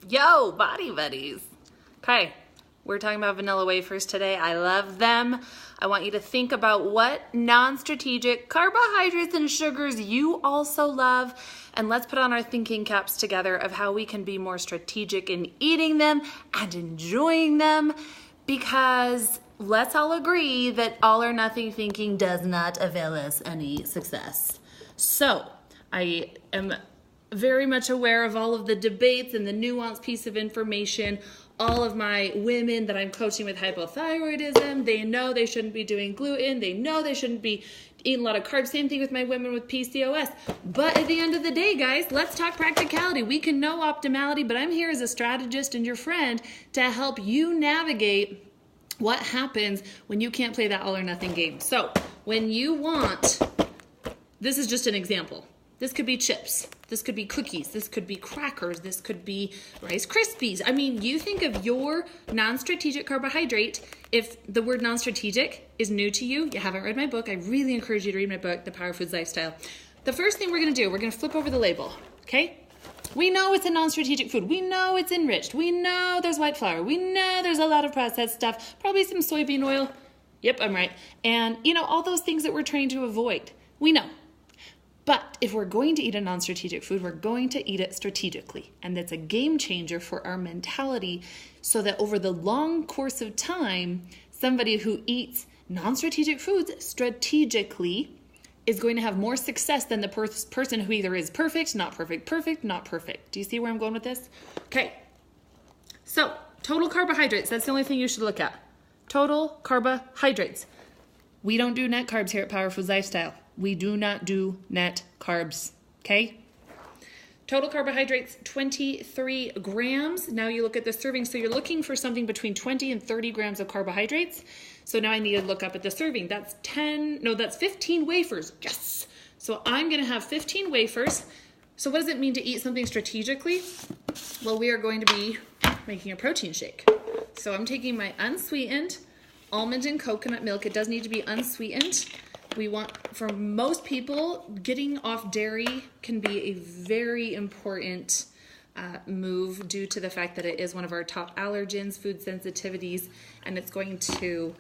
Yo, body buddies. Okay, we're talking about vanilla wafers today. I love them. I want you to think about what non-strategic carbohydrates and sugars you also love. And let's put on our thinking caps together of how we can be more strategic in eating them and enjoying them, because let's all agree that all or nothing thinking does not avail us any success. So I am very much aware of all of the debates and the nuanced piece of information. All of my women that I'm coaching with hypothyroidism, they know they shouldn't be doing gluten. They know they shouldn't be eating a lot of carbs. Same thing with my women with PCOS. But at the end of the day, guys, let's talk practicality. We can know optimality, but I'm here as a strategist and your friend to help you navigate what happens when you can't play that all or nothing game. So when you want, this is just an example. This could be chips. This could be cookies. This could be crackers. This could be Rice Krispies. I mean, you think of your non-strategic carbohydrate. If the word non-strategic is new to you, you haven't read my book, I really encourage you to read my book, The Power Foods Lifestyle. The first thing we're going to do, we're going to flip over the label, okay? We know it's a non-strategic food. We know it's enriched. We know there's white flour. We know there's a lot of processed stuff, probably some soybean oil. Yep, I'm right. And, all those things that we're trying to avoid. We know. But if we're going to eat a non-strategic food, we're going to eat it strategically. And that's a game changer for our mentality, so that over the long course of time, somebody who eats non-strategic foods strategically is going to have more success than the person who either is perfect, not perfect, not perfect. Do you see where I'm going with this? Okay. So total carbohydrates, that's the only thing you should look at. Total carbohydrates. We don't do net carbs here at Power Foods Lifestyle. We do not do net carbs, okay? Total carbohydrates, 23 grams. Now you look at the serving. So you're looking for something between 20 and 30 grams of carbohydrates. So now I need to look up at the serving. That's 15 wafers. Yes. So I'm going to have 15 wafers. So what does it mean to eat something strategically? Well, we are going to be making a protein shake. So I'm taking my unsweetened almond and coconut milk. It does need to be unsweetened. We want, for most people, getting off dairy can be a very important move due to the fact that it is one of our top allergens, food sensitivities, and it's going to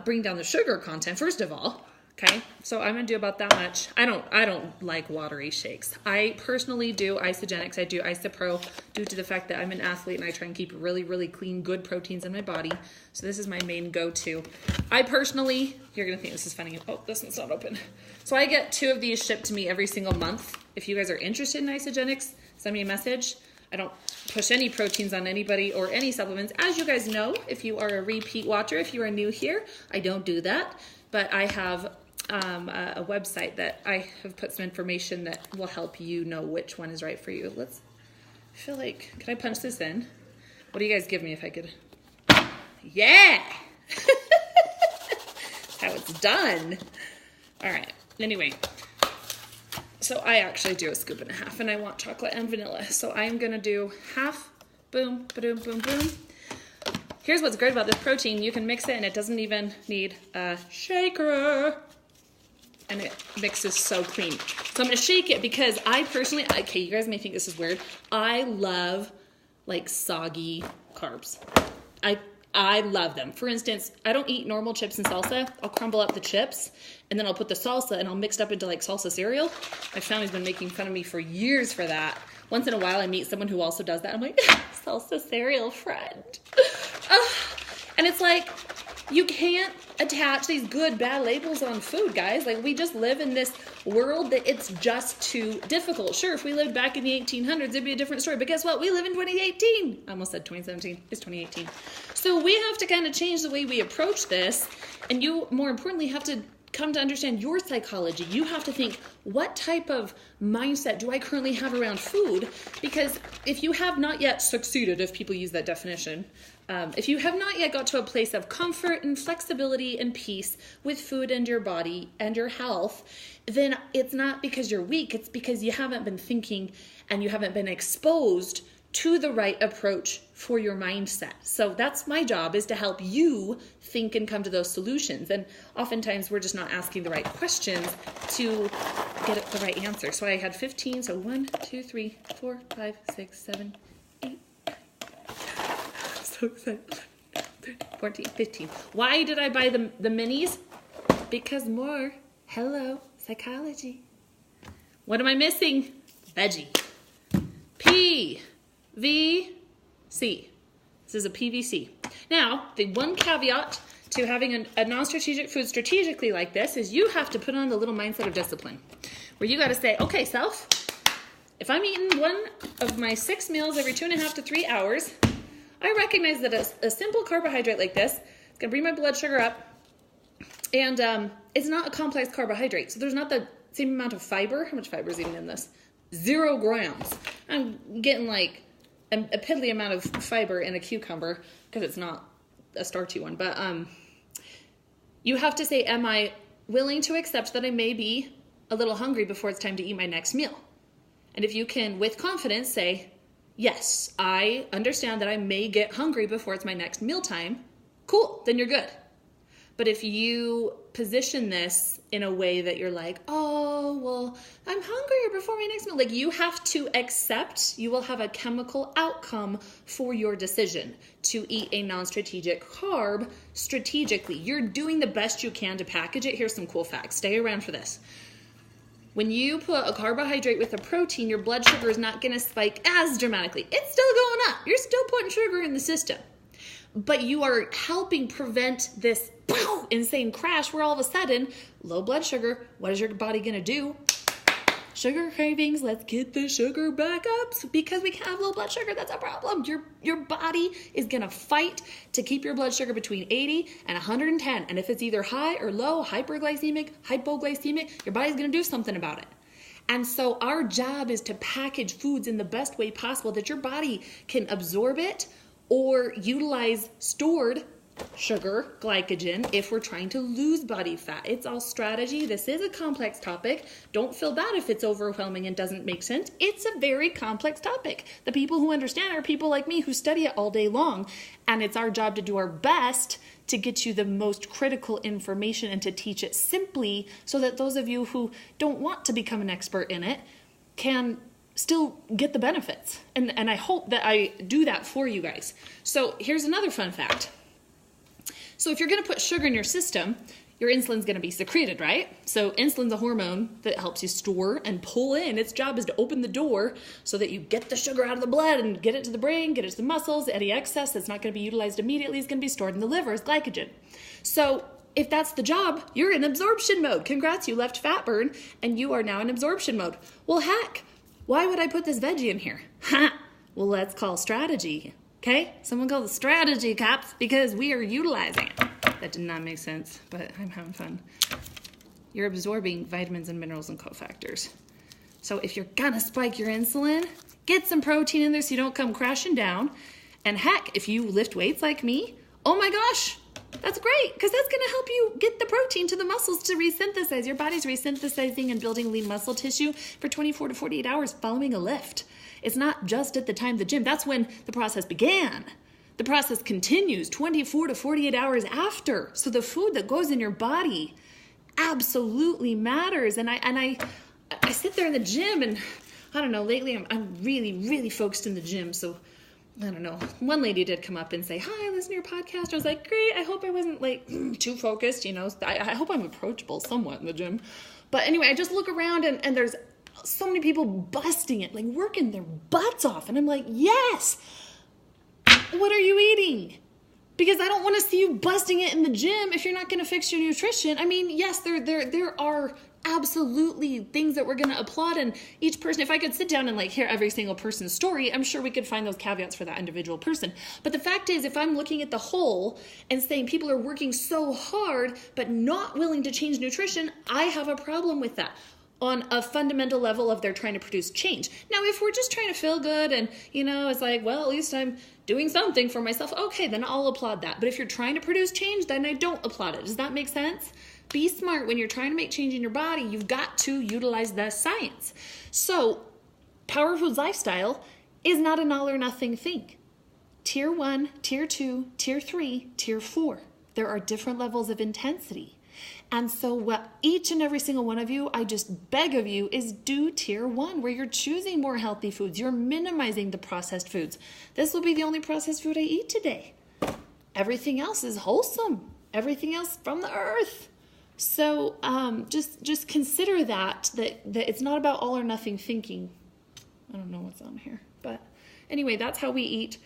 bring down the sugar content, first of all. Okay, so I'm gonna do about that much. I don't like watery shakes. I personally do isogenics. I do isopro due to the fact that I'm an athlete and I try and keep really, really clean, good proteins in my body. So this is my main go-to. I personally, you're gonna think this is funny. Oh, this one's not open. So I get 2 of these shipped to me every single month. If you guys are interested in isogenics, send me a message. I don't push any proteins on anybody or any supplements. As you guys know, if you are a repeat watcher, if you are new here, I don't do that. But I have a website that I have put some information that will help you know which one is right for you. I feel like, could I punch this in? What do you guys give me if I could? Yeah! That's how it's done. All right, anyway. So I actually do a scoop and a half, and I want chocolate and vanilla. So I'm gonna do half, boom, ba-doom, boom, boom. Here's what's great about this protein. You can mix it and it doesn't even need a shaker. And it mixes so clean. So I'm gonna shake it because I personally, okay, you guys may think this is weird. I love like soggy carbs. I love them. For instance, I don't eat normal chips and salsa. I'll crumble up the chips and then I'll put the salsa and I'll mix it up into like salsa cereal. My family's been making fun of me for years for that. Once in a while I meet someone who also does that. I'm like, salsa cereal friend. And it's like, you can't attach these good, bad labels on food, guys. Like, we just live in this world that it's just too difficult. Sure, if we lived back in the 1800s, it'd be a different story. But guess what? We live in 2018. I almost said 2017. It's 2018. So we have to kind of change the way we approach this. And you, more importantly, have to come to understand your psychology. You have to think, what type of mindset do I currently have around food? Because if you have not yet succeeded, if people use that definition, if you have not yet got to a place of comfort and flexibility and peace with food and your body and your health, then it's not because you're weak, it's because you haven't been thinking and you haven't been exposed to the right approach for your mindset. So that's my job, is to help you think and come to those solutions. And oftentimes we're just not asking the right questions to get the right answer. So I had 15, so 1, 2, 3, 4, 5, 6, 7, 8, so excited. 14, 15. Why did I buy the minis? Because more. Hello, psychology. What am I missing? Veggie. PVC. This is a PVC. Now, the one caveat to having a non-strategic food strategically like this is you have to put on the little mindset of discipline, where you got to say, okay, self, if I'm eating one of my 6 meals every 2.5 to 3 hours, I recognize that a simple carbohydrate like this is going to bring my blood sugar up, and it's not a complex carbohydrate, so there's not the same amount of fiber. How much fiber is even in this? 0 grams. I'm getting like a piddly amount of fiber in a cucumber because it's not a starchy one, but you have to say, am I willing to accept that I may be a little hungry before it's time to eat my next meal? And if you can, with confidence, say, yes, I understand that I may get hungry before it's my next mealtime, cool, then you're good. But if you position this in a way that you're like, oh, well, I'm hungrier before my next meal, like you have to accept you will have a chemical outcome for your decision to eat a non-strategic carb strategically. You're doing the best you can to package it. Here's some cool facts. Stay around for this. When you put a carbohydrate with a protein, your blood sugar is not going to spike as dramatically. It's still going up. You're still putting sugar in the system. But you are helping prevent this insane crash where all of a sudden, low blood sugar, what is your body going to do? Sugar cravings, let's get the sugar back up. Because we can't have low blood sugar, that's a problem. Your body is going to fight to keep your blood sugar between 80 and 110. And if it's either high or low, hyperglycemic, hypoglycemic, your body's going to do something about it. And so our job is to package foods in the best way possible that your body can absorb it or utilize stored sugar, glycogen, if we're trying to lose body fat. It's all strategy. This is a complex topic. Don't feel bad if it's overwhelming and doesn't make sense. It's a very complex topic. The people who understand are people like me who study it all day long. And it's our job to do our best to get you the most critical information and to teach it simply so that those of you who don't want to become an expert in it can still get the benefits. And I hope that I do that for you guys. So here's another fun fact. So if you're going to put sugar in your system, your insulin's going to be secreted, right? So insulin's a hormone that helps you store and pull in. Its job is to open the door so that you get the sugar out of the blood and get it to the brain, get it to the muscles. Any excess that's not going to be utilized immediately is going to be stored in the liver as glycogen. So if that's the job, you're in absorption mode. Congrats, you left fat burn and you are now in absorption mode. Well, heck, why would I put this veggie in here? Well, let's call strategy. Okay, someone call the strategy cops because we are utilizing it. That did not make sense, but I'm having fun. You're absorbing vitamins and minerals and cofactors. So if you're gonna spike your insulin, get some protein in there so you don't come crashing down. And heck, if you lift weights like me, oh my gosh, that's great because that's gonna help you get the protein to the muscles to resynthesize. Your body's resynthesizing and building lean muscle tissue for 24 to 48 hours following a lift. It's not just at the time of the gym. That's when the process began. The process continues 24 to 48 hours after. So the food that goes in your body absolutely matters. And I sit there in the gym and I don't know, lately I'm really focused in the gym. So I don't know. One lady did come up and say, hi, I listen to your podcast. I was like, great. I hope I wasn't like too focused, you know. I hope I'm approachable somewhat in the gym. But anyway, I just look around and there's so many people busting it, like working their butts off. And I'm like, yes, what are you eating? Because I don't want to see you busting it in the gym if you're not going to fix your nutrition. I mean, yes, there are absolutely things that we're going to applaud. And each person, if I could sit down and like hear every single person's story, I'm sure we could find those caveats for that individual person. But the fact is, if I'm looking at the whole and saying people are working so hard, but not willing to change nutrition, I have a problem with that. On a fundamental level of they're trying to produce change. Now, if we're just trying to feel good and, you know, it's like, well, at least I'm doing something for myself. Okay, then I'll applaud that. But if you're trying to produce change, then I don't applaud it. Does that make sense? Be smart. When you're trying to make change in your body, you've got to utilize the science. So Power Foods Lifestyle is not an all or nothing thing. Tier 1, Tier 2, Tier 3, Tier 4. There are different levels of intensity. And so what each and every single one of you, I just beg of you, is do tier 1, where you're choosing more healthy foods. You're minimizing the processed foods. This will be the only processed food I eat today. Everything else is wholesome. Everything else from the earth. So just consider that it's not about all or nothing thinking. I don't know what's on here, but anyway, that's how we eat.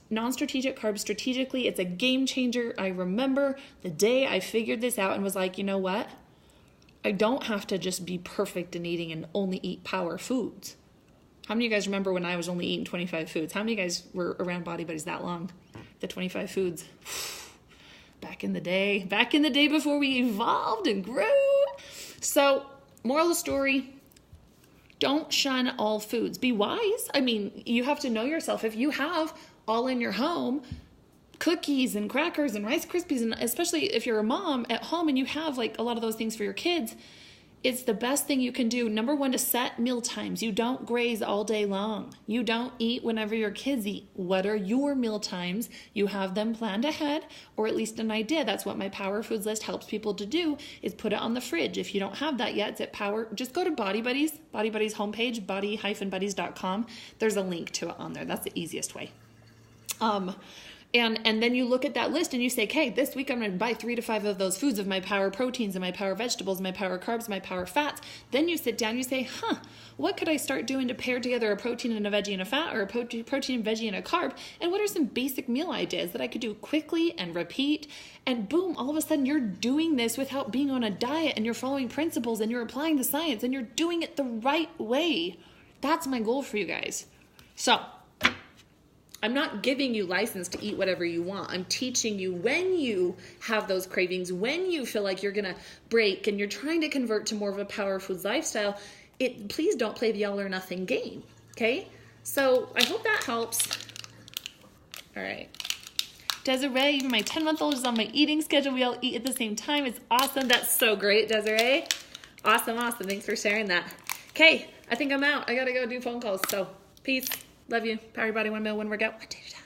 Non-strategic carbs strategically. It's a game changer. I remember the day I figured this out and was like, you know what? I don't have to just be perfect in eating and only eat power foods. How many of you guys remember when I was only eating 25 foods? How many of you guys were around Body Buddies that long? The 25 foods. Back in the day before we evolved and grew. So, moral of the story, don't shun all foods. Be wise. I mean, you have to know yourself. If you have all in your home, cookies and crackers and Rice Krispies, and especially if you're a mom at home and you have like a lot of those things for your kids, it's the best thing you can do. Number 1, to set meal times. You don't graze all day long. You don't eat whenever your kids eat. What are your meal times? You have them planned ahead, or at least an idea. That's what my Power Foods list helps people to do, is put it on the fridge. If you don't have that yet, it's at just go to Body Buddies homepage, body-buddies.com. There's a link to it on there. That's the easiest way. And then you look at that list and you say, okay, this week I'm going to buy 3 to 5 of those foods, of my power proteins and my power vegetables, my power carbs, my power fats. Then you sit down, you say, what could I start doing to pair together a protein and a veggie and a fat, or a protein, veggie and a carb? And what are some basic meal ideas that I could do quickly and repeat? And boom, all of a sudden you're doing this without being on a diet, and you're following principles, and you're applying the science, and you're doing it the right way. That's my goal for you guys. So, I'm not giving you license to eat whatever you want. I'm teaching you when you have those cravings, when you feel like you're going to break and you're trying to convert to more of a power foods lifestyle, please don't play the all or nothing game, okay? So I hope that helps. All right. Desiree, even my 10-month-old is on my eating schedule. We all eat at the same time. It's awesome. That's so great, Desiree. Awesome. Thanks for sharing that. Okay, I think I'm out. I got to go do phone calls. So peace. Love you. Power your body, 1 meal, 1 workout, 1 day at a time.